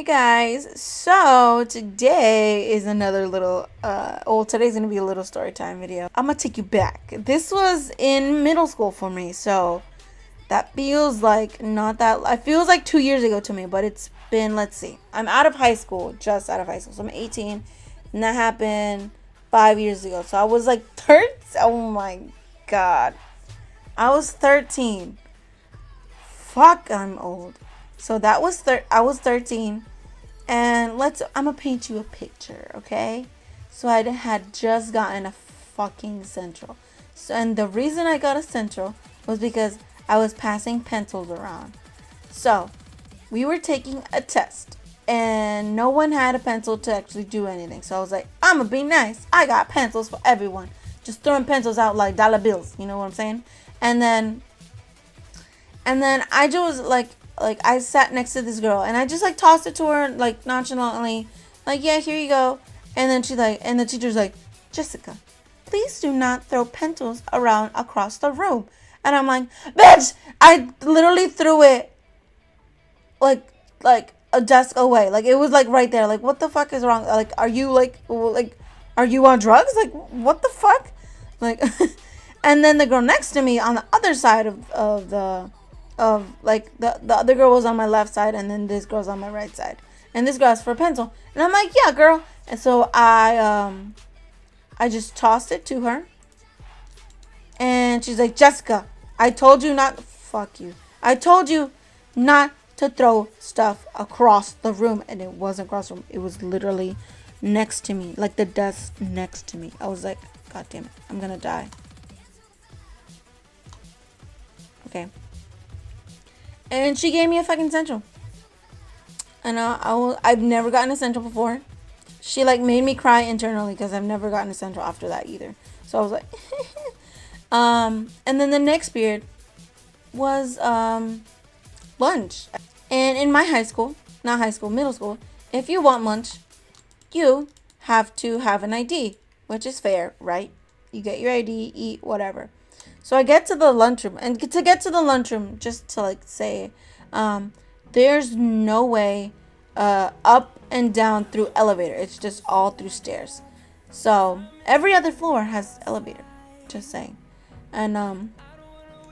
Hey guys, so today is another little, today's gonna be a little story time video. I'm gonna take you back. This was in middle school for me, so that feels like not that, it feels like 2 years ago to me, but it's been, let's see, I'm out of high school, just out of high school, so I'm 18, and that happened 5 years ago, so I was like 13, oh my god, I was 13, fuck, I'm old. So that was I was 13, and I'm gonna paint you a picture, okay? So I had just gotten a fucking Central. So, and the reason I got a Central was because I was passing pencils around. So we were taking a test, and no one had a pencil to actually do anything. So I was like, I'm gonna be nice. I got pencils for everyone. Just throwing pencils out like dollar bills. You know what I'm saying? And then I just like I sat next to this girl and I just like tossed it to her like nonchalantly, like, yeah, here you go. And then and the teacher's like, Jessica, please do not throw pencils around across the room. And I'm like, bitch, I literally threw it like a desk away. Like it was like right there. Like what the fuck is wrong? Like are you are you on drugs? Like what the fuck? Like and then the girl next to me on the other side the other girl was on my left side, and then this girl's on my right side, and this girl asked for a pencil, and I'm like, yeah, girl. And so I just tossed it to her, and she's like, Jessica, I told you not, fuck you, I told you not to throw stuff across the room. And it wasn't across the room, it was literally next to me, like the desk next to me. I was like, god damn it, I'm gonna die. Okay. And she gave me a fucking Central. And I've never gotten a Central before. She like made me cry internally because I've never gotten a Central after that either. So I was like, and then the next period was lunch. And in my high school, not high school, middle school, if you want lunch, you have to have an ID, which is fair, right? You get your ID, eat, whatever. So I get to the lunchroom, and to get to the lunchroom, just to like say, there's no way up and down through elevator. It's just all through stairs. So every other floor has elevator. Just saying. And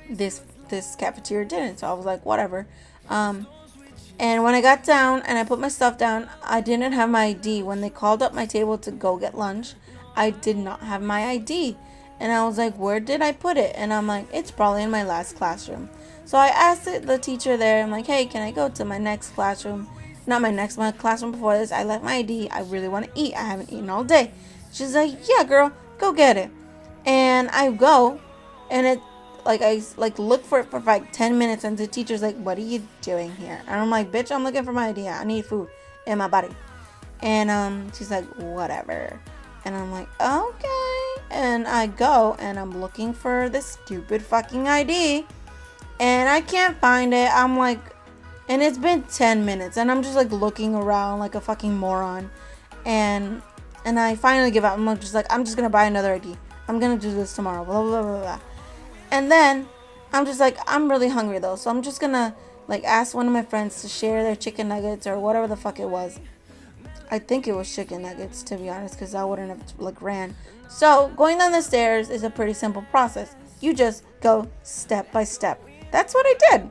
this cafeteria didn't. So I was like, whatever. And when I got down and I put my stuff down, I didn't have my ID. When they called up my table to go get lunch, I did not have my ID. And I was like, where did I put it? And I'm like, it's probably in my last classroom. So I asked the teacher there, I'm like, hey, can I go to my next classroom? My classroom before this. I left my ID. I really want to eat. I haven't eaten all day. She's like, yeah, girl, go get it. And I go, and I look for it for like 10 minutes, and the teacher's like, what are you doing here? And I'm like, bitch, I'm looking for my ID. I need food in my body. And she's like, whatever. And I'm like, okay. And I go, and I'm looking for this stupid fucking ID, and I can't find it. I'm like, and it's been 10 minutes, and I'm just like looking around like a fucking moron. And I finally give up. I'm just like, I'm just gonna buy another ID. I'm gonna do this tomorrow. Blah blah blah blah. And then I'm just like, I'm really hungry though, so I'm just gonna like ask one of my friends to share their chicken nuggets or whatever the fuck it was. I think it was chicken nuggets, to be honest, because I wouldn't have like ran. So going down the stairs is a pretty simple process. You just go step by step. That's what I did.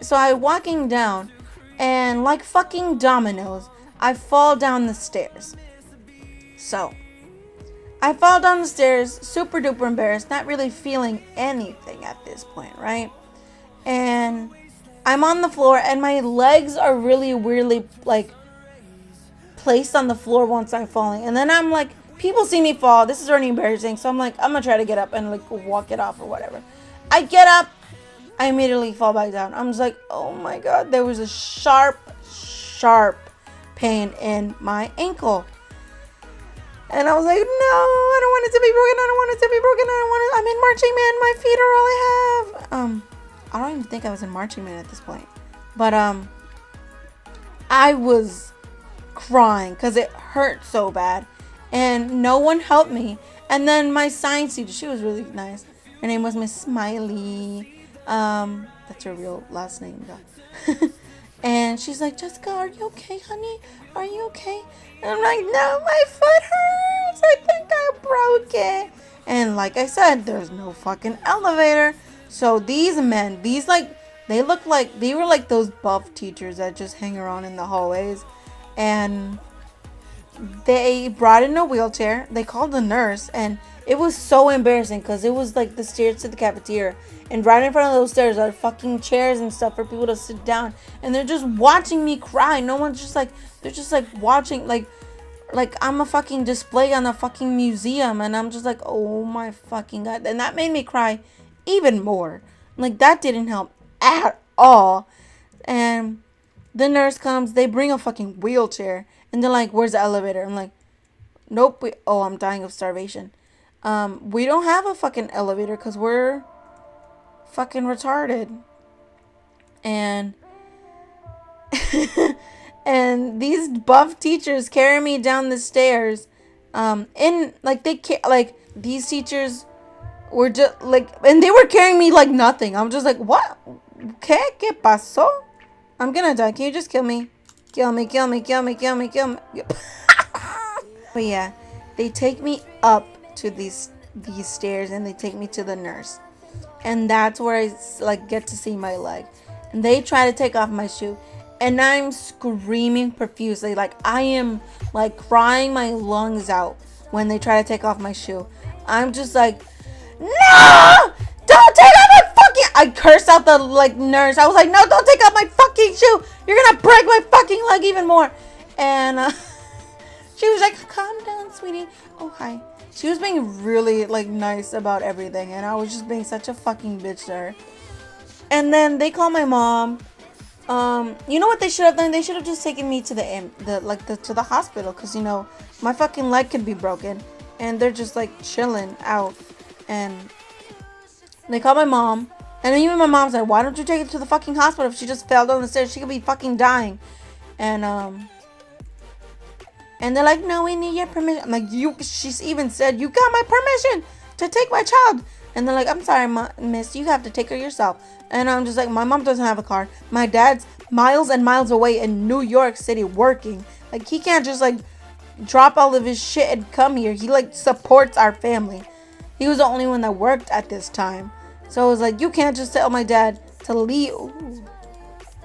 So I'm walking down, and like fucking dominoes, I fall down the stairs. So I fall down the stairs, super duper embarrassed, not really feeling anything at this point, right? And I'm on the floor, and my legs are really weirdly like placed on the floor once I'm falling. And then I'm like, people see me fall. This is already embarrassing. So I'm like, I'm gonna try to get up and like walk it off or whatever. I get up, I immediately fall back down. I'm just like, oh my god, there was a sharp pain in my ankle. And I was like, no, I don't want it to be broken. I don't want it to be broken. I'm in marching band. My feet are all I have. I don't even think I was in marching band at this point. But I was crying because it hurt so bad, and no one helped me. And then my science teacher, she was really nice. Her name was Miss Smiley. That's her real last name though. And she's like, Jessica, are you okay, honey? Are you okay? And I'm like, no, my foot hurts. I think I broke it. And like I said, there's no fucking elevator. So these men, they look like, they were like those buff teachers that just hang around in the hallways. And they brought in a wheelchair. They called the nurse, and it was so embarrassing because it was like the stairs to the cafeteria, and right in front of those stairs are fucking chairs and stuff for people to sit down, and they're just watching me cry. No one's just like, they're just like watching, like I'm a fucking display on a fucking museum, and I'm just like, oh my fucking god. And that made me cry even more. Like, that didn't help at all. And the nurse comes, they bring a fucking wheelchair, and they're like, where's the elevator? I'm like, nope. I'm dying of starvation. We don't have a fucking elevator because we're fucking retarded. And and these buff teachers carry me down the stairs. In like these teachers were just like, and they were carrying me like nothing. I'm just like, what? ¿Qué pasó? I'm gonna die. Can you just kill me? Kill me, kill me, kill me, kill me, kill me. But yeah, they take me up to these stairs, and they take me to the nurse. And that's where I like get to see my leg. And they try to take off my shoe, and I'm screaming profusely. Like, I am like crying my lungs out when they try to take off my shoe. I'm just like, no! Don't take off my fucking... I cursed out the like nurse. I was like, no, don't take off my fucking shoe. You're gonna break my fucking leg even more. And she was like, calm down, sweetie. Oh, hi. She was being really like nice about everything, and I was just being such a fucking bitch to her. And then they call my mom. You know what they should have done? They should have just taken me to to the hospital, because you know my fucking leg could be broken, and they're just like chilling out. And they call my mom, and even my mom's like, why don't you take her to the fucking hospital? If she just fell down the stairs, she could be fucking dying. And they're like, no, we need your permission. I'm like, she's even said, you got my permission to take my child. And they're like, I'm sorry, miss, you have to take her yourself. And I'm just like, my mom doesn't have a car. My dad's miles and miles away in New York City working. Like, he can't just like drop all of his shit and come here. He like supports our family. He was the only one that worked at this time. So I was like, you can't just tell my dad to leave. Ooh.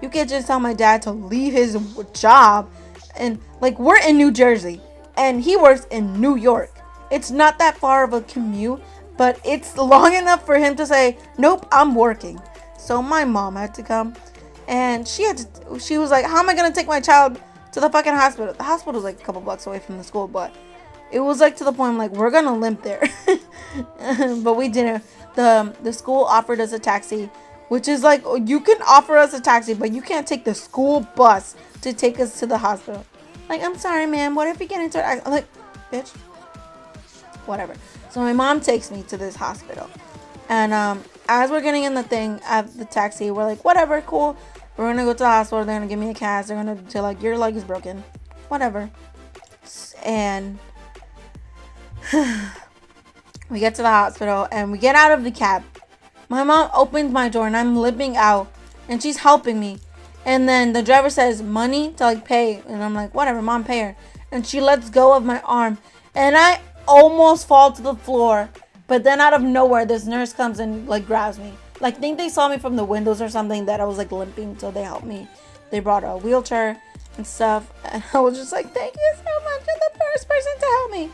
You can't just tell my dad to leave his job. And like, we're in New Jersey, and he works in New York. It's not that far of a commute, but it's long enough for him to say, nope, I'm working. So my mom had to come, and she was like, how am I going to take my child to the fucking hospital? The hospital was like a couple blocks away from the school, but it was like to the point, like, we're going to limp there. But we didn't. The school offered us a taxi, which is like, you can offer us a taxi, but you can't take the school bus to take us to the hospital. Like, I'm sorry, ma'am, what if we get into it? I'm like, bitch, whatever. So my mom takes me to this hospital, and as we're getting in the thing at the taxi, we're like, whatever, cool, we're gonna go to the hospital. They're gonna give me a cast. They're gonna say like, your leg is broken, whatever. And we get to the hospital, and we get out of the cab. My mom opens my door, and I'm limping out, and she's helping me. And then the driver says, money to like pay. And I'm like, whatever, mom, pay her. And she lets go of my arm, and I almost fall to the floor. But then out of nowhere, this nurse comes and like grabs me. Like, I think they saw me from the windows or something, that I was like limping, so they helped me. They brought a wheelchair and stuff. And I was just like, thank you so much. You're the first person to help me.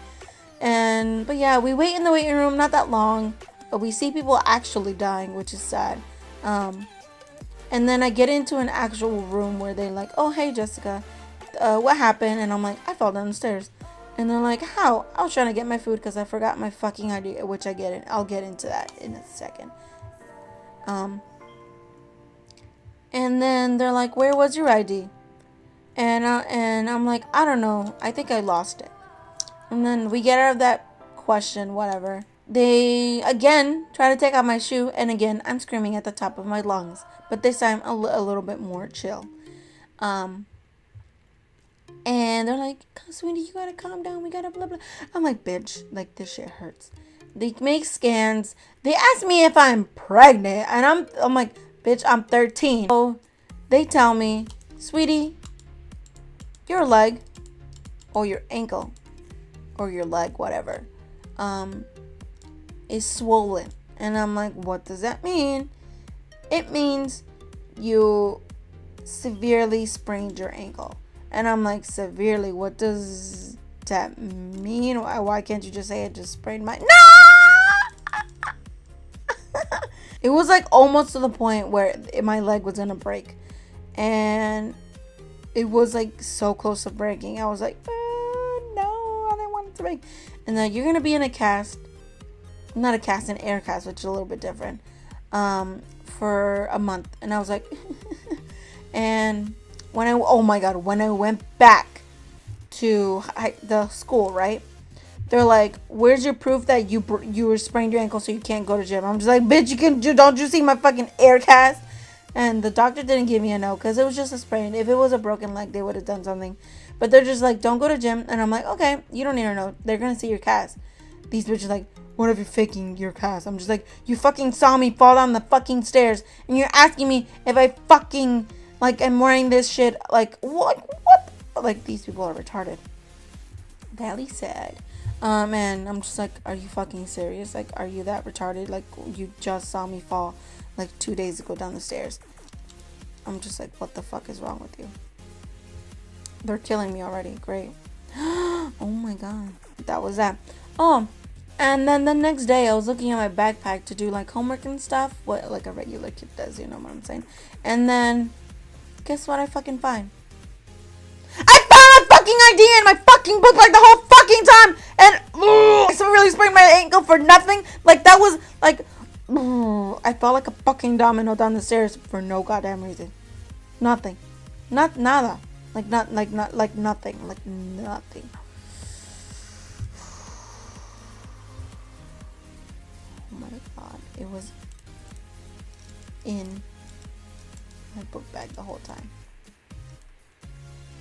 But yeah, we wait in the waiting room, not that long. But we see people actually dying, which is sad. And then I get into an actual room where they're like, oh, hey, Jessica, what happened? And I'm like, I fell down the stairs. And they're like, how? I was trying to get my food because I forgot my fucking ID, which I'll get into that in a second. And then they're like, where was your ID? And I'm like, I don't know. I think I lost it. And then we get out of that question, whatever. They, again, try to take out my shoe. And again, I'm screaming at the top of my lungs. But this time, a little bit more chill. And they're like, sweetie, you gotta calm down. We gotta blah, blah. I'm like, bitch, like, this shit hurts. They make scans. They ask me if I'm pregnant. And I'm like, bitch, I'm 13. So they tell me, sweetie, your leg or your ankle or your leg, whatever, is swollen. And I'm like, what does that mean? It means you severely sprained your ankle. And I'm like, severely? What does that mean? Why can't you just say it just sprained my... No! It was like almost to the point where my leg was gonna break. And it was like so close to breaking. I was like, no, I didn't want it to break. And then you're gonna be in a cast. Not a cast, an air cast, which is a little bit different. For a month. And I was like... And when I went back to the school, right? They're like, where's your proof that you sprained your ankle so you can't go to gym? I'm just like, bitch, don't you see my fucking air cast? And the doctor didn't give me a no because it was just a sprain. If it was a broken leg, they would have done something. But they're just like, don't go to gym. And I'm like, okay, you don't need to know. They're going to see your cast. These bitches like, what if you're faking your cast? I'm just like, you fucking saw me fall down the fucking stairs. And you're asking me if I fucking, like, I'm wearing this shit. Like, what? Like, these people are retarded. Valley said. And I'm just like, are you fucking serious? Like, are you that retarded? Like, you just saw me fall, like, 2 days ago down the stairs. I'm just like, what the fuck is wrong with you? They're killing me already. Great. Oh my god. That was that. Oh, and then the next day I was looking at my backpack to do like homework and stuff. What like a regular kid does, you know what I'm saying? And then, guess what I fucking find? I found a fucking idea in my fucking book like the whole fucking time! And, I really sprained my ankle for nothing? Like that was, like, I felt like a fucking domino down the stairs for no goddamn reason. Nothing. Nada. Like nothing. Like nothing. Oh my god. It was in my book bag the whole time.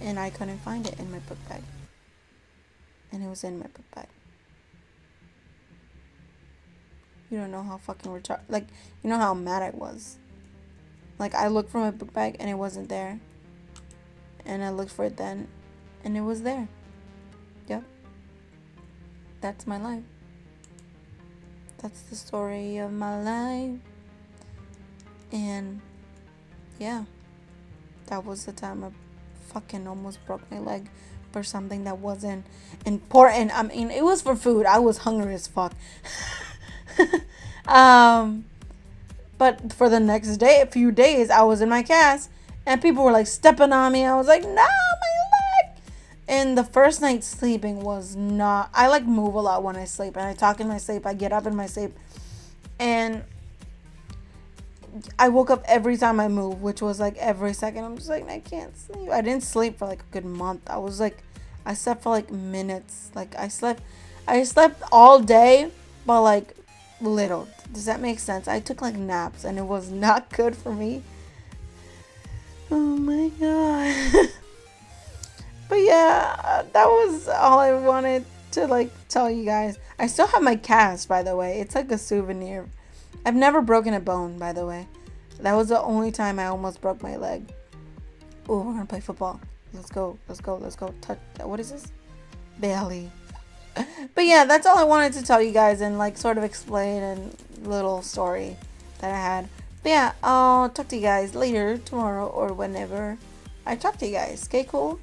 And I couldn't find it in my book bag. And it was in my book bag. You don't know how fucking retarded. Like, you know how mad I was. Like, I looked for my book bag and it wasn't there. And I looked for it then. And it was there. Yep. That's my life. That's the story of my life. And, yeah. That was the time I fucking almost broke my leg for something that wasn't important. I mean, it was for food. I was hungry as fuck. But for the next day, a few days, I was in my cast and people were like stepping on me. I was like, no, my leg. And the first night sleeping was not, I like move a lot when I sleep and I talk in my sleep. I get up in my sleep and I woke up every time I move, which was like every second. I'm just like, I can't sleep. I didn't sleep for like a good month. I was like, I slept for like minutes. Like I slept all day, but like little. Does that make sense? I took like naps and it was not good for me. Oh my god. But yeah, that was all I wanted to like tell you guys. I still have my cast, by the way. It's like a souvenir. I've never broken a bone, by the way. That was the only time I almost broke my leg. Oh, we're gonna play football. Let's go. Touch. What is this? Bailey. But yeah, that's all I wanted to tell you guys and like sort of explain a little story that I had. But yeah, I'll talk to you guys later, tomorrow, or whenever I talk to you guys. Okay, cool?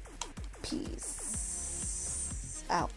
Peace out.